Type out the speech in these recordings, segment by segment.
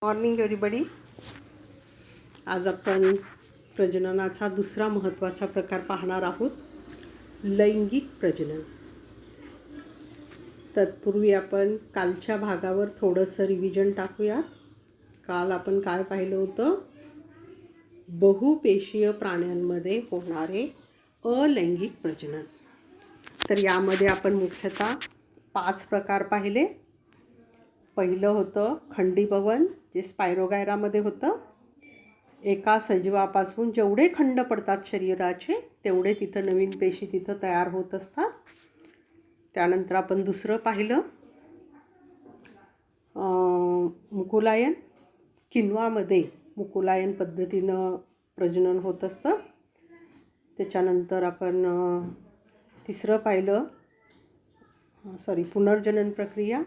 Morning everybody. आज आपण प्रजननाचा दुसरा महत्त्वाचा प्रकार पाहणार आहोत, लैंगिक प्रजनन. तत्पूर्वी आपण कालच्या भागावर थोडंसं रिव्हिजन टाकूयात. काल आपण काय पाहिलं होतं? बहुपेशीय प्राण्यांमध्ये होणारे अलैंगिक प्रजनन. तर यामध्ये आपण मुख्यतः 5 प्रकार पाहिले. पहिलं होतं खंडीभवन, जे स्पायरोगायरामध्ये होतं. एका सजीवापासून जेवढे खंड पडतात शरीराचे तेवढे तिथं नवीन पेशी तिथं तयार होत असतात. त्यानंतर आपण दुसरं पाहिलं मुकुलायन. किण्वामध्ये मुकुलायन पद्धतीनं प्रजनन होत असतं. त्याच्यानंतर आपण तिसरं पाहिलं पुनर्जनन प्रक्रिया.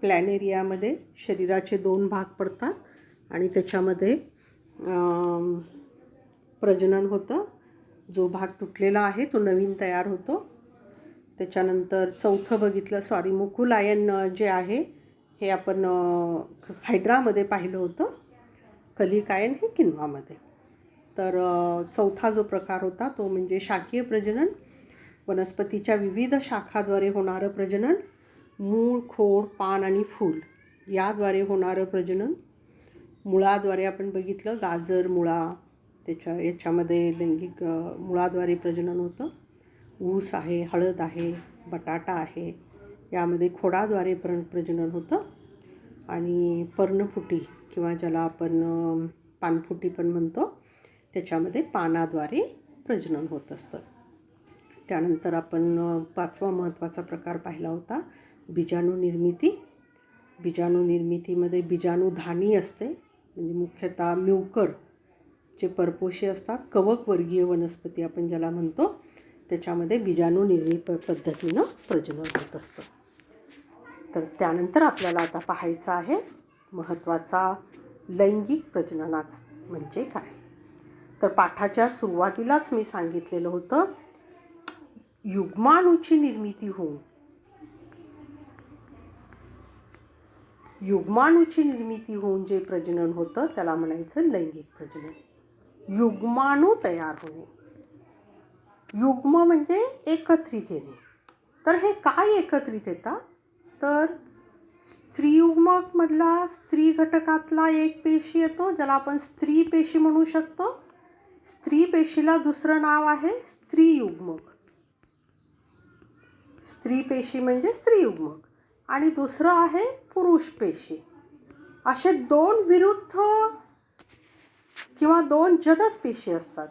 प्लॅनेरियामध्ये शरीराचे 2 भाग पडतात आणि त्याच्यामध्ये प्रजनन होतं. जो भाग तुटलेला आहे तो नवीन तयार होतो. त्याच्यानंतर चौथं बघितलं मुकुलायन जे आहे हे आपण हायड्रामध्ये पाहिलं होतं. कलिकायन हे किण्वामध्ये. तर चौथा जो प्रकार होता तो म्हणजे शाकीय प्रजनन. वनस्पतीच्या विविध शाखाद्वारे होणारं प्रजनन. मूळ, खोड, पान आणि फूल याद्वारे होणारं प्रजनन. मुळाद्वारे आपण बघितलं, गाजर, मुळा, याच्यामध्ये लैंगिक मुळाद्वारे प्रजनन होतं. ऊस आहे, हळद आहे, बटाटा आहे, यामध्ये खोडाद्वारे प्रजनन होतं. आणि पर्णफुटी किंवा ज्याला आपण पानफुटी पण म्हणतो, त्याच्यामध्ये पानाद्वारे प्रजनन होत असतं. त्यानंतर आपण 5वा महत्त्वाचा प्रकार पाहिला होता, बीजाणुनिर्मिती. बीजाणुनिर्मितीमध्ये बीजाणुधानी असते, म्हणजे मुख्यतः म्युकर जे परपोषी असतात, कवकवर्गीय वनस्पती आपण ज्याला म्हणतो, त्याच्यामध्ये बीजाणुनिर्मिती पद्धतीनं प्रजनन होत असतं. तर त्यानंतर आपल्याला आता पाहायचं आहे महत्त्वाचा लैंगिक प्रजननाच म्हणजे काय. तर पाठाच्या सुरुवातीलाच मी सांगितलेलं होतं, युग्माणूची निर्मिती होऊन जे प्रजनन होतं त्याला म्हणायचं लैंगिक प्रजनन. युग्माणू तयार होणे. युग्म म्हणजे एकत्रित येणे. तर हे काय एकत्रित येतात? तर स्त्रीयुग्मकमधला स्त्री घटकातला एक पेशी येतो, ज्याला आपण स्त्री पेशी म्हणू शकतो. स्त्री पेशीला दुसरं नाव आहे स्त्रीयुग्मक. स्त्री पेशी म्हणजे स्त्रीयुग्मक. आणि दुसरं आहे पुरुष पेशी. असे 2 विरुद्ध किंवा 2 जनक पेशी असतात.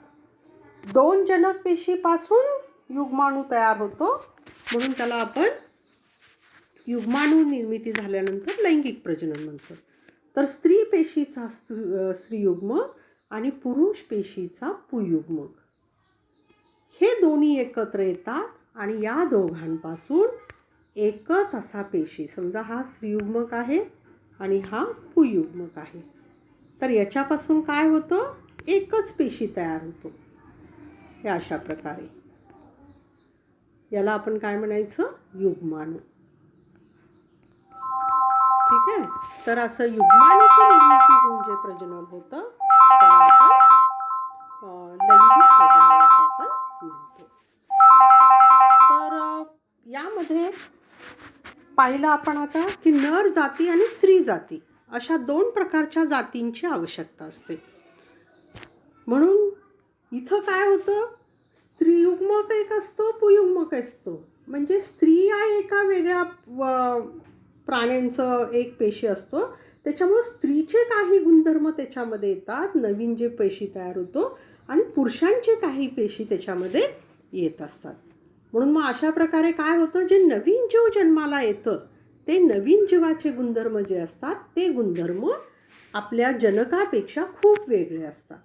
2 जनक पेशीपासून युग्माणू तयार होतो, म्हणून त्याला आपण युग्माणू निर्मिती झाल्यानंतर लैंगिक प्रजनन म्हणतो. तर स्त्री पेशीचा स्त्रीयुग्मक आणि पुरुष पेशीचा पुंयुग्मक हे दोन्ही एकत्र येतात आणि या दोघांपासून एकच असा पेशी, समजा हा स्त्रीयुग्मक आहे आणि हा पुंयुग्मक आहे, तर याच्यापासून काय होतं? एकच पेशी तयार होतो. हे अशा प्रकारे याला आपण काय म्हणायचं? युग्माणू. ठीक आहे. तर असं युग्माणूची निर्मिती होऊन जे प्रजनन होतं त्याला आपण लैंगिक प्रजनन असं आपण म्हणतो. तर यामध्ये पाहिलं आपण आता की नर जाती आणि स्त्री जाती अशा 2 प्रकारच्या जातींची आवश्यकता असते. म्हणून इथं काय होतं? स्त्रीयुग्मक एक असतो, पुंयुग्मक असतो. म्हणजे स्त्री या एका वेगळ्या प्राण्यांचं एक पेशी असतो, त्याच्यामुळे स्त्रीचे काही गुणधर्म त्याच्यामध्ये येतात, नवीन जे पेशी तयार होतो, आणि पुरुषांचे काही पेशी त्याच्यामध्ये येत असतात. म्हणून मग अशा प्रकारे काय होतं, जे नवीन जीव जन्माला येतं ते नवीन जीवाचे गुणधर्म जे असतात ते गुणधर्म आपल्या जनकापेक्षा खूप वेगळे असतात.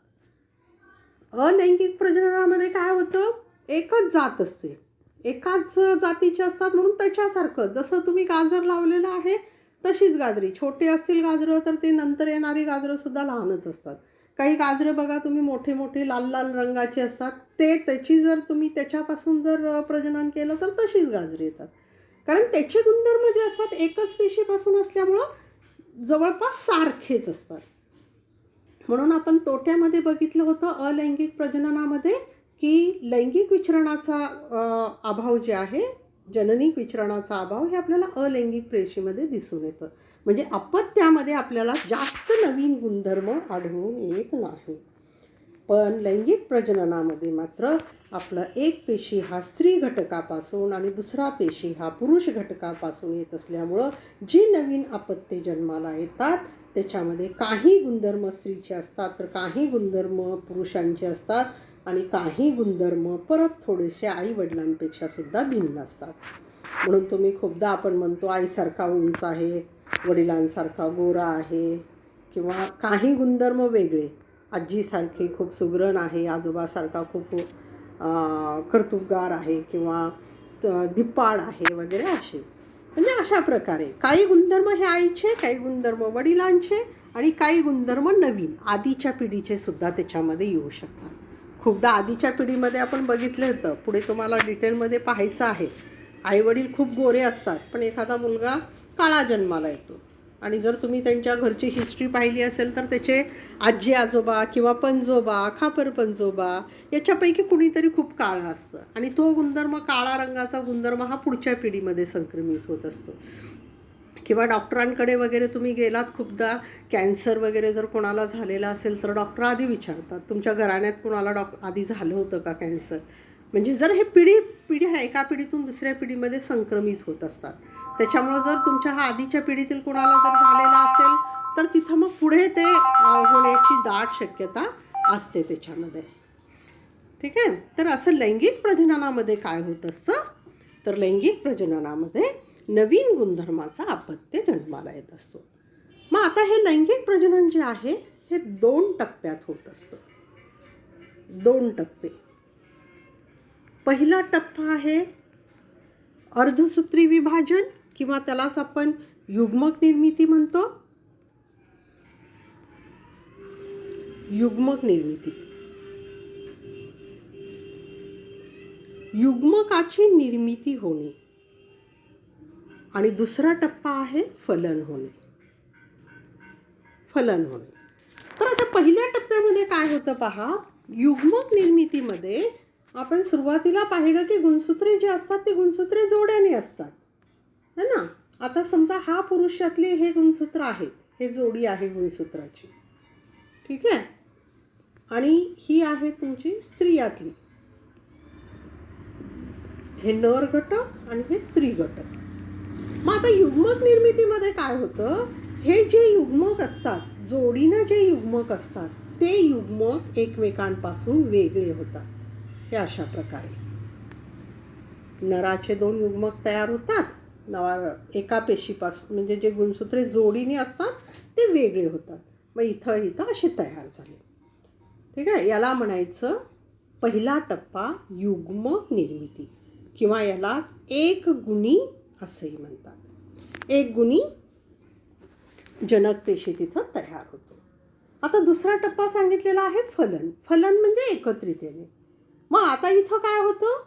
अलैंगिक प्रजननामध्ये काय होतं? एकच जात असते, एकाच जातीचे असतात, म्हणून त्याच्यासारखं जसं तुम्ही गाजर लावलेलं आहे तशीच गाजरी. छोटे असतील गाजरं तर ते नंतर येणारी गाजरंसुद्धा लहानच असतात. काही गाजरं बघा तुम्ही मोठे मोठे लाल लाल रंगाचे असतात, त्याची जर तुम्ही त्याच्यापासून जर प्रजनन केलं तर तशीच गाजरे येतात. कारण त्याचे गुणधर्म जे असतात एकच पेशीपासून असल्यामुळं जवळपास सारखेच असतात. म्हणून आपण तोट्यामध्ये बघितलं होतं अलैंगिक प्रजननामध्ये की लैंगिक विचरणाचा अभाव जे आहे, जननिक विचरणाचा अभाव हे आपल्याला अलैंगिक पेशीमध्ये दिसून येतं. म्हणजे अपत्यामध्ये आपल्याला जास्त नवीन गुणधर्म आढळून येत नाही. पण लैंगिक प्रजननामध्ये मात्र आपलं एक पेशी हा स्त्री घटकापासून आणि दुसरा पेशी हा पुरुष घटकापासून येत असल्यामुळं जी नवीन अपत्ये जन्माला येतात त्याच्यामध्ये काही गुणधर्म स्त्रीचे असतात, तर काही गुणधर्म पुरुषांचे असतात आणि काही गुणधर्म परत थोडेसे आईवडिलांपेक्षा सुद्धा भिन्न असतात. म्हणून तुम्ही खूपदा आपण म्हणतो आईसारखा उंच आहे, वडिलांसारखा गोरा आहे, किंवा काही गुणधर्म वेगळे, आजीसारखी खूप सुगरण आहे, आजोबासारखा खूप कर्तुबगार आहे, किंवा धिप्पाड आहे वगैरे असे. म्हणजे अशा प्रकारे काही गुणधर्म हे आईचे, काही गुणधर्म वडिलांचे आणि काही गुणधर्म नवीन आधीच्या पिढीचे सुद्धा त्याच्यामध्ये येऊ शकतात. खूपदा आधीच्या पिढीमध्ये आपण बघितलं होतं, पुढे तुम्हाला डिटेलमध्ये पाहायचं आहे, आईवडील खूप गोरे असतात पण एखादा मुलगा काळा जन्माला येतो. आणि जर तुम्ही त्यांच्या घरची हिस्ट्री पाहिली असेल तर त्याचे आजी आजोबा किंवा पणजोबा, खापर पणजोबा याच्यापैकी कुणीतरी खूप काळा असतं आणि तो गुणधर्म, काळा रंगाचा गुणधर्म हा पुढच्या पिढीमध्ये संक्रमित होत असतो. किंवा डॉक्टरांकडे वगैरे तुम्ही गेलात, खूपदा कॅन्सर वगैरे जर कोणाला झालेला असेल तर डॉक्टर आधी विचारतात तुमच्या घराण्यात कोणाला आधी झालं होतं का कॅन्सर. म्हणजे जर हे पिढी आहे, एका पिढीतून दुसऱ्या पिढीमध्ये संक्रमित होत असतात. त्याच्यामुळं जर तुमच्या हा आधीच्या पिढीतील कोणाला जर झालेला असेल तर तिथं मग पुढे ते होण्याची दाट शक्यता असते त्याच्यामध्ये. ठीक आहे. तर असं लैंगिक प्रजननामध्ये काय होत असतं, तर लैंगिक प्रजननामध्ये नवीन गुणधर्माचा अपत्य जन्माला येत असतो. मग आता हे लैंगिक प्रजनन जे आहे हे 2 टप्प्यात होत असतं. 2 टप्पे. पहिला टप्पा आहे अर्धसूत्री विभाजन, किंवा त्यालाच आपण युग्मक निर्मिती म्हणतो. युग्मक निर्मिती, युग्मकाची निर्मिती होणे. आणि दुसरा टप्पा आहे फलन होणे. फलन होणे. तर आता पहिल्या टप्प्यामध्ये काय होतं पहा, युग्मक निर्मितीमध्ये आपण सुरुवातीला पाहिलं की गुणसूत्रे जी असतात ती गुणसूत्रे जोड्याने असतात, है ना. आता समजा हा पुरुषातले हे गुणसूत्र आहेत, हे जोडी आहे गुणसूत्राची, ठीक आहे. आणि ही आहे तुमची स्त्रियातली, हे नर घटक आणि हे स्त्री घटक. मग आता युग्मक निर्मितीमध्ये काय होतं, हे जे युग्मक असतात, जोडीनं जे युग्मक असतात ते युग्मक एकमेकांपासून वेगळे होतात. हे अशा प्रकारे नराचे 2 युग्मक तयार होतात, एका पेशीपासून, म्हणजे जे गुणसूत्रे जोडीने असतात ते वेगळे होतात. मग इथं असे तयार झाले. ठीक आहे. याला म्हणायचं पहिला टप्पा युग्मक निर्मिती, किंवा याला एक गुणी असंही म्हणतात. एक गुणी जनक पेशी तिथं तयार होतो. आता दुसरा टप्पा सांगितलेला आहे फलन. फलन म्हणजे एकत्रित येणे. मग आता इथं काय होतं,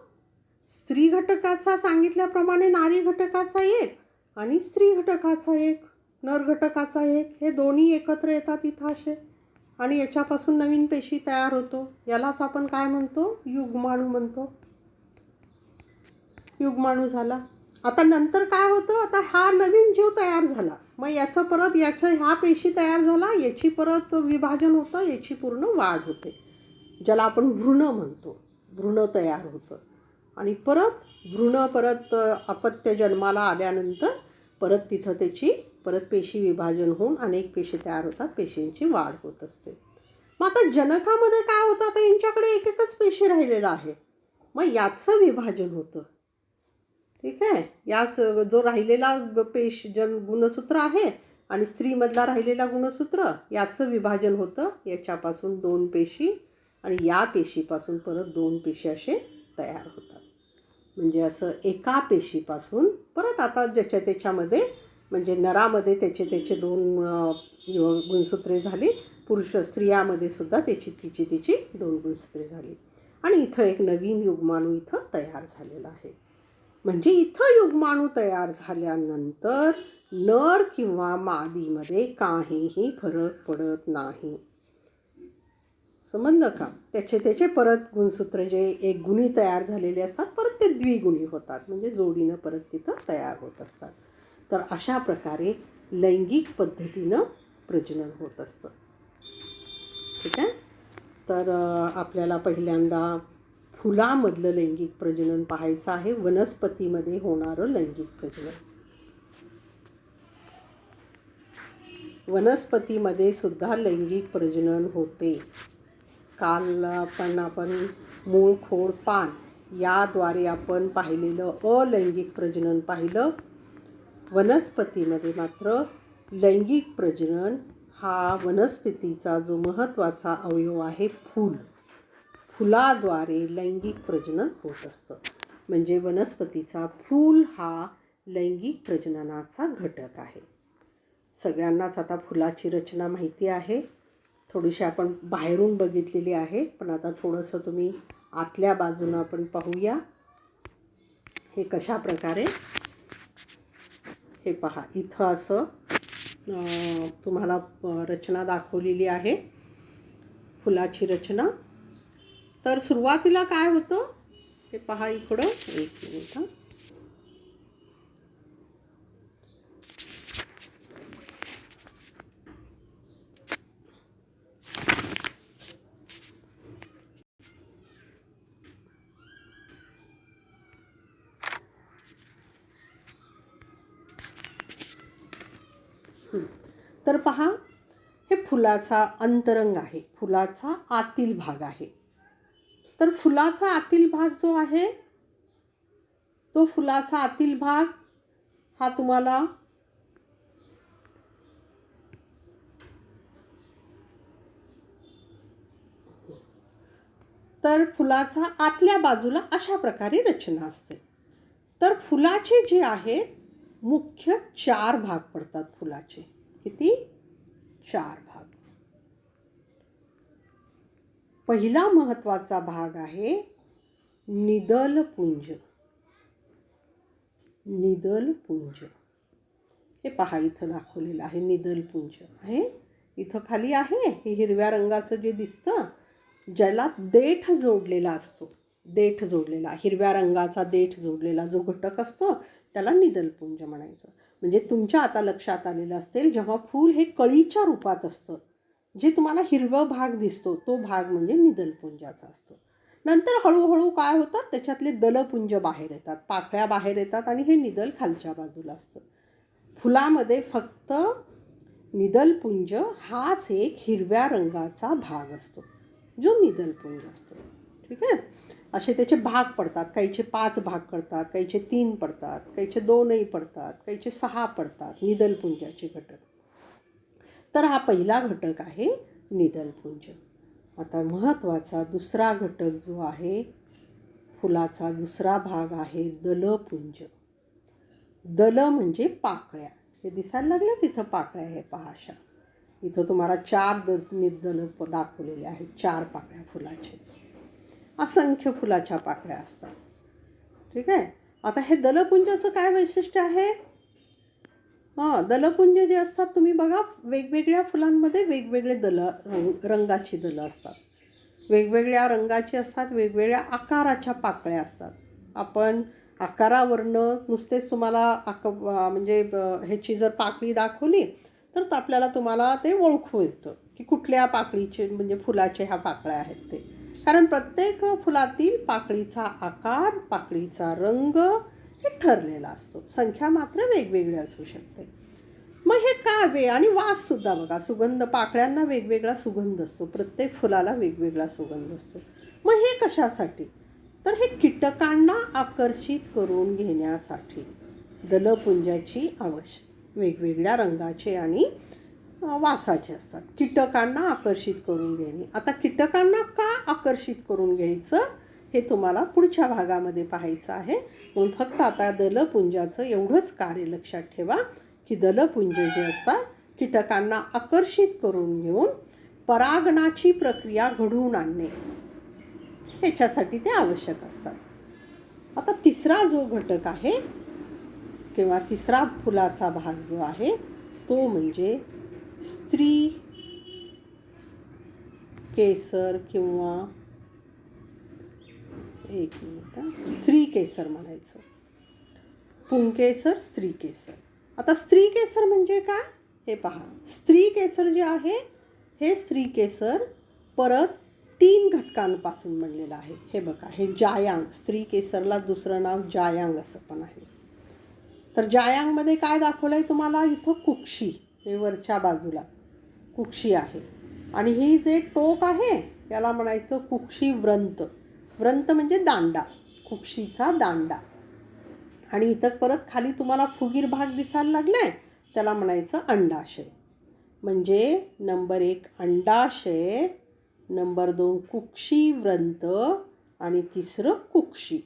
स्त्री घटकाचा सांगितल्याप्रमाणे नारी घटकाचा एक आणि स्त्री घटकाचा एक, नर घटकाचा एक, हे दोन्ही एकत्र येतात इथं असे, आणि याच्यापासून नवीन पेशी तयार होतो. यालाच आपण काय म्हणतो, युग्माणू म्हणतो. युग्माणू झाला. आता नंतर काय होतं, आता हा नवीन जीव तयार झाला, मग ह्या पेशी तयार झाला, याची परत विभाजन होतं, याची पूर्ण वाढ होते, ज्याला आपण भ्रूण म्हणतो. भ्रूण तयार होतं आणि परत अपत्य जन्माला आल्यानंतर परत तिथं त्याची पेशी विभाजन होऊन अनेक पेशी तयार होतात, पेशींची वाढ होत असते. मग आता जनकामध्ये काय होतं, आता यांच्याकडे एकच पेशी राहिलेला आहे, मग याचं विभाजन होतं. ठीक आहे. याच जो राहिलेला गुणसूत्र आहे आणि स्त्रीमधला राहिलेला गुणसूत्र, याचं विभाजन होतं. याच्यापासून 2 पेशी आणि या पेशीपासून परत 2 पेशी असे तयार होतात. म्हणजे असं एका पेशीपासून परत आता ज्याच्या त्याच्यामध्ये, म्हणजे नरामध्ये त्याचे 2 गुणसूत्रे झाली, स्त्रियामध्ये सुद्धा तिची 2 गुणसूत्रे झाली, आणि इथं एक नवीन युग्माणू इथं तयार झालेला आहे. म्हणजे इथं युग्माणू तयार झाल्यानंतर नर किंवा मादीमध्ये काहीही फरक पडत नाही. समजलं का? त्याचे परत गुणसूत्र जे एक गुणी तयार झालेले असतात परत ते द्विगुणी होतात, म्हणजे जोडीनं परत तिथं तयार होत असतात. तर अशा प्रकारे लैंगिक पद्धतीनं प्रजनन होत असतं. ठीक आहे. तर आपल्याला पहिल्यांदा फुलामधलं लैंगिक प्रजनन पाहायचं आहे. वनस्पतीमध्ये होणारं लैंगिक प्रजनन. वनस्पतीमध्ये सुद्धा लैंगिक प्रजनन होते. काल आपण मूळ, खोड, पान याद्वारे आपण पाहिलेलं अलैंगिक प्रजनन पाहिलं. वनस्पतीमध्ये मात्र लैंगिक प्रजनन हा वनस्पतीचा जो महत्त्वाचा अवयव आहे फुलाद्वारे लैंगिक प्रजनन होत असतं. म्हणजे वनस्पतीचा फूल हा लैंगिक प्रजननाचा घटक आहे. सगळ्यांनाच आता फुलाची रचना माहिती आहे. थोडीशी आपण बाहेरून बघितलेली आहे, पण आता थोडंसं तुम्ही आतल्या बाजूनं आपण पाहूया. हे कशा प्रकारे, हे पहा इथं असं तुम्हाला रचना दाखवलेली आहे, फुलाची रचना. तर सुरुवातीला काय होतं ते पहा इकडं. एक मिनिट. तर पहा, हे फुलाचा अंतरंग आहे, फुलाचा आतील भाग आहे. तर फुलाचा आतील भाग जो आहे तो फुलाचा आतील भाग हा तुम्हाला तर फुलाचा आतल्या बाजूला अशा प्रकारे रचना असते. तर फुलाचे जे आहेत मुख्य 4 भाग पडतात फुलाचे. किती? 4 भाग. पहिला महत्त्वाचा भाग आहे निदलपुंज. निदलपुंज हे पहा इथं दाखवलेलं आहे. निदलपुंज आहे इथं खाली आहे. हे हिरव्या रंगाचं जे दिसतं ज्याला देठ जोडलेला असतो, देठ जोडलेला, हिरव्या रंगाचा देठ जोडलेला जो घटक असतो त्याला निदलपुंज म्हणायचं. म्हणजे तुमच्या आता लक्षात आलेलं असेल, जेव्हा फूल हे कळीच्या रूपात असतं, जे तुम्हाला हिरवा भाग दिसतो तो भाग म्हणजे निदलपुंजाचा असतो. नंतर हळूहळू काय होतं, त्याच्यातले दलपुंज बाहेर येतात, पाकळ्या बाहेर येतात आणि हे निदल खालच्या बाजूला असतं. फुलामध्ये फक्त निदलपुंज हाच एक हिरव्या रंगाचा भाग असतो जो निदलपुंज असतो. ठीक आहे. असे त्याचे भाग पडतात. काहीचे 5 भाग पडतात, काहीचे 3 पडतात, काहीचे 2ही पडतात, काहीचे 6 पडतात निदलपुंजाचे घटक. तर हा पहिला घटक आहे निदलपुंज. आता महत्त्वाचा दुसरा घटक जो आहे फुलाचा दुसरा भाग आहे दलपुंज. दल म्हणजे पाकळ्या. हे दिसायला लागलं तिथं पाकळ्या आहे पहा अशा. इथं तुम्हाला 4 दल दाखवलेले आहेत, 4 पाकळ्या फुलाचे. असंख्य फुलाच्या पाकळ्या असतात. ठीक आहे. आता हे दलपुंजाचं काय वैशिष्ट्य आहे? दलपुंज जे असतात तुम्ही बघा, वेगवेगळ्या फुलांमध्ये वेगवेगळे रंगाची दलं असतात, वेगवेगळ्या रंगाची असतात, वेगवेगळ्या आकाराच्या पाकळ्या असतात. आपण आकारावरनं नुसतेच तुम्हाला म्हणजे ह्याची जर पाकळी दाखवली तर आपल्याला तुम्हाला ते ओळखू येतं की कुठल्या पाकळीचे म्हणजे फुलाचे ह्या पाकळ्या आहेत ते. कारण प्रत्येक फुलातील पाकळीचा आकार, पाकळीचा रंग हे ठरलेला असतो. संख्या मात्र वेगवेगळी असू शकते. मग हे का आणि वाससुद्धा बघा, सुगंध, पाकळ्यांना वेगवेगळा सुगंध असतो, प्रत्येक फुलाला वेगवेगळा सुगंध असतो. मग हे कशासाठी? तर हे कीटकांना आकर्षित करून घेण्यासाठी दलपुंजाची वेगवेगळ्या रंगाचे आणि वासाचे असतात. कीटकांना आकर्षित करून घेणे. आता कीटकांना का आकर्षित करून घ्यायचं हे तुम्हाला पुढच्या भागामध्ये पाहायचं आहे. म्हणून फक्त आता दलपुंजाचं एवढंच कार्य लक्षात ठेवा की दलपुंज जे असतात कीटकांना आकर्षित करून घेऊन परागणाची प्रक्रिया घडवून आणणे ह्याच्यासाठी ते आवश्यक असतात. आता तिसरा जो घटक आहे किंवा तिसरा फुलाचा भाग जो आहे तो म्हणजे स्त्री केसर किंवा एक मिनिट स्त्री केसर म्हणायचं. पुंकेसर, स्त्री केसर. आता स्त्री केसर म्हणजे काय हे पहा. स्त्री केसर जे आहे हे स्त्री केसर परत 3 घटकांपासून बनलेलं आहे. हे बघा, हे जायांग, स्त्री केसरला दुसरं नाव जायांग असं पण आहे. तर जायांगमध्ये काय दाखवलं आहे तुम्हाला इथं कुक्षी, हे वरच्या बाजूला कुक्षी आहे. आणि ही जे टोक आहे याला म्हणायचं कुक्षी व्रंत. व्रंत म्हणजे दांडा, कुक्षीचा दांडा. आणि इथं परत खाली तुम्हाला फुगीर भाग दिसायला लागलाय त्याला म्हणायचं अंडाशय. म्हणजे नंबर 1 अंडाशय, नंबर 2 कुक्षी व्रंत आणि तिसरं कुक्षी.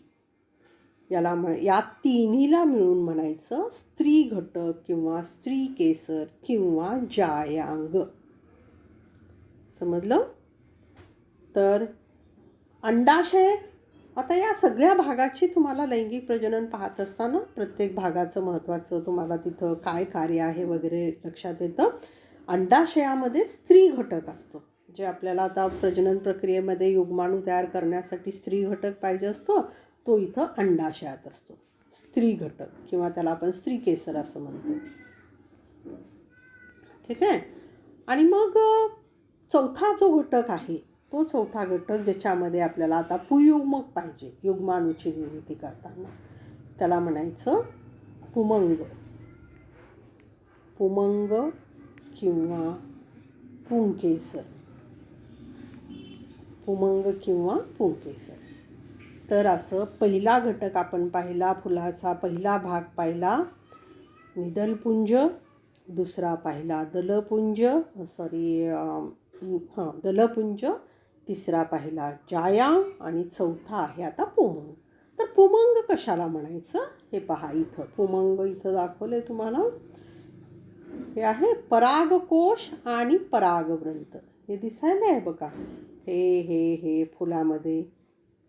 या तिन्हीला मिळून म्हणायचं स्त्री घटक किंवा स्त्री केसर किंवा जायांग. समजलं? तर अंडाशय, आता या सगळ्या भागाची तुम्हाला लैंगिक प्रजनन पाहत असताना प्रत्येक भागाचं महत्त्वाचं तुम्हाला तिथं काय कार्य आहे वगैरे लक्षात येतं. अंडाशयामध्ये स्त्री घटक असतो, जे आपल्याला आता प्रजनन प्रक्रियेमध्ये युग्माणू तयार करण्यासाठी स्त्री घटक पाहिजे असतो, तो इथं अंडाशयात असतो, स्त्री घटक किंवा त्याला आपण स्त्री केसर असं म्हणतो. ठीक आहे. आणि मग चौथा जो घटक आहे तो चौथा घटक ज्याच्यामध्ये आपल्याला आता पुयुग्मक पाहिजे युग्माणूची निर्मिती करताना, त्याला म्हणायचं पुमंग. पुमंग किंवा पुंकेसर. पुमंग किंवा पुंकेसर. तर असं पहिला घटक आपण पाहिला, फुलाचा पहिला भाग पाहिला निदलपुंज, दुसरा पाहिला दलपुंज, दलपुंज, तिसरा पाहिला जायांग आणि चौथा आहे आता पुमंग. तर पुमंग कशाला म्हणायचं हे पहा. इथं पुमंग इथं दाखवलंय तुम्हाला. हे आहे परागकोश आणि परागव्रंत. हे दिसायला आहे बघा. हे फुलामध्ये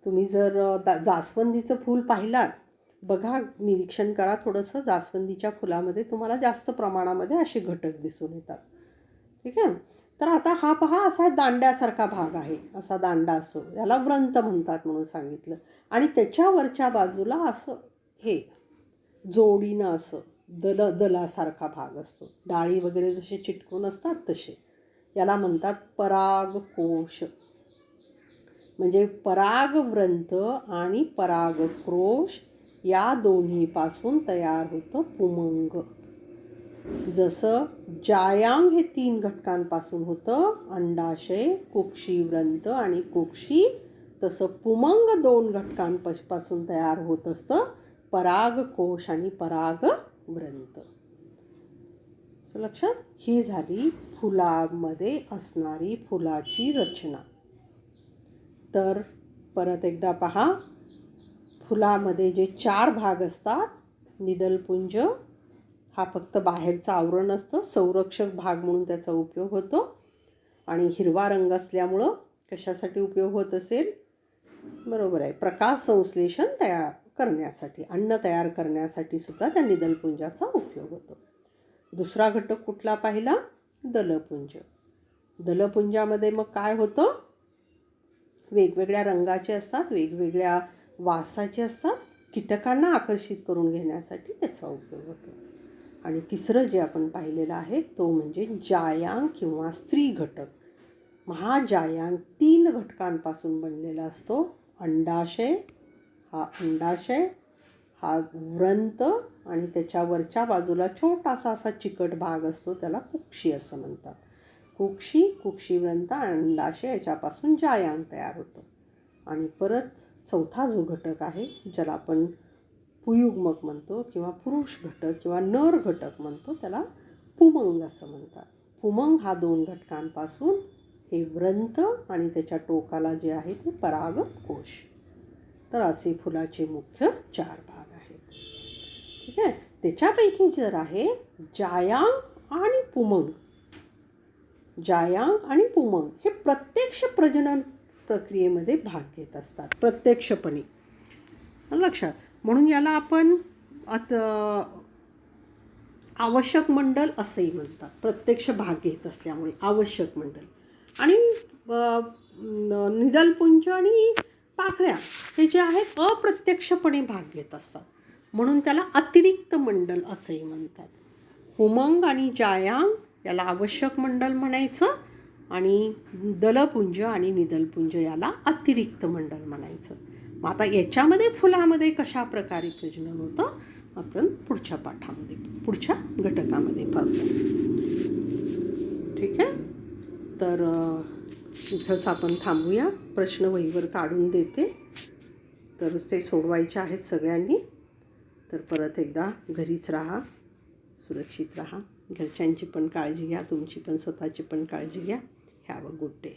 तुम्ही जर जास्वंदीचं फूल पाहिलात, बघा, निरीक्षण करा थोडंसं. जास्वंदीच्या फुलामध्ये तुम्हाला जास्त प्रमाणामध्ये असे घटक दिसून येतात. ठीक आहे. तर आता हा पहा असा दांड्यासारखा भाग आहे, असा दांडा असतो, याला व्रंत म्हणतात म्हणून सांगितलं. आणि त्याच्यावरच्या बाजूला असं हे जोडीनं असं दलासारखा भाग असतो, डाळी वगैरे जसे चिटकून असतात तसे, याला म्हणतात परागकोश. म्हणजे परागव्रंत आणि परागकोश या दोन्हीपासून तयार होतं पुमंग. जसं जायांग हे 3 घटकांपासून होतं, अंडाशय, कुक्षीव्रंत आणि कुक्षी, तसं पुमंग 2 घटकांपासून तयार होत असतं, परागकोश आणि परागव्रंत. लक्षात? ही झाली फुलामध्ये असणारी फुलाची रचना. तर परत एकदा पहा, फुलामध्ये जे 4 भाग असतात, निदलपुंज हा फक्त बाहेरचं आवरण असतं, संरक्षक भाग म्हणून त्याचा उपयोग होतो. आणि हिरवा रंग असल्यामुळं कशासाठी उपयोग होत असेल? बरोबर आहे, प्रकाश संश्लेषण तयार करण्यासाठी, अन्न तयार करण्यासाठी सुद्धा त्या निदलपुंजाचा उपयोग होतो. दुसरा घटक कुठला पाहिला? दलपुंज. दलपुंजामध्ये मग काय होतं? वेगवेगळ्या रंगाचे असतात, वेगवेगळ्या वासाचे असतात, कीटकांना आकर्षित करून घेण्यासाठी त्याचा उपयोग होतो. आणि तिसरं जे आपण पाहिलेलं आहे तो म्हणजे जायांग किंवा स्त्री घटक. हा जायांग 3 घटकांपासून बनलेला असतो. अंडाशय, हा व्रंत आणि त्याच्यावरच्या बाजूला छोटासा असा चिकट भाग असतो, त्याला कुक्षी असं म्हणतात. कुक्षीव्रंत आणि अंडाशय याच्यापासून जायांग तयार होतं. आणि परत चौथा जो घटक आहे ज्याला आपण पुयुग्मक म्हणतो किंवा पुरुष घटक किंवा नर घटक म्हणतो, त्याला पुमंग असं म्हणतात. पुमंग हा 2 घटकांपासून, हे व्रंत आणि त्याच्या टोकाला जे आहे ते परागकोश. तर असे फुलाचे मुख्य 4 भाग आहेत. ठीक आहे. त्याच्यापैकी जर आहे जायांग आणि पुमंग. जायांग आणि पुमंग हे प्रत्यक्ष प्रजनन प्रक्रियेमध्ये भाग घेत असतात, प्रत्यक्षपणे. लक्षात? म्हणून याला आपण आवश्यक मंडल असंही म्हणतात, प्रत्यक्ष भाग घेत असल्यामुळे आवश्यक मंडल. आणि निदलपुंज आणि पाकळ्या हे जे आहेत अप्रत्यक्षपणे भाग घेत असतात, म्हणून त्याला अतिरिक्त मंडल असंही म्हणतात. उमंग आणि जायांग याला आवश्यक मंडल म्हणायचं आणि दलपुंज आणि निदलपुंज याला अतिरिक्त मंडल म्हणायचं. मग आता याच्यामध्ये फुलामध्ये कशा प्रकारे प्रजनन होतं आपण पुढच्या पाठामध्ये पुढच्या घटकामध्ये पाहूया. ठीक आहे, तर इथंच आपण थांबूया. प्रश्न वहीवर काढून देते, तर ते सोडवायचे आहेत सगळ्यांनी. तर परत एकदा घरीच राहा, सुरक्षित राहा, घरच्यांची पण काळजी घ्या, तुमची पण स्वतःची पण काळजी घ्या. Have a good day.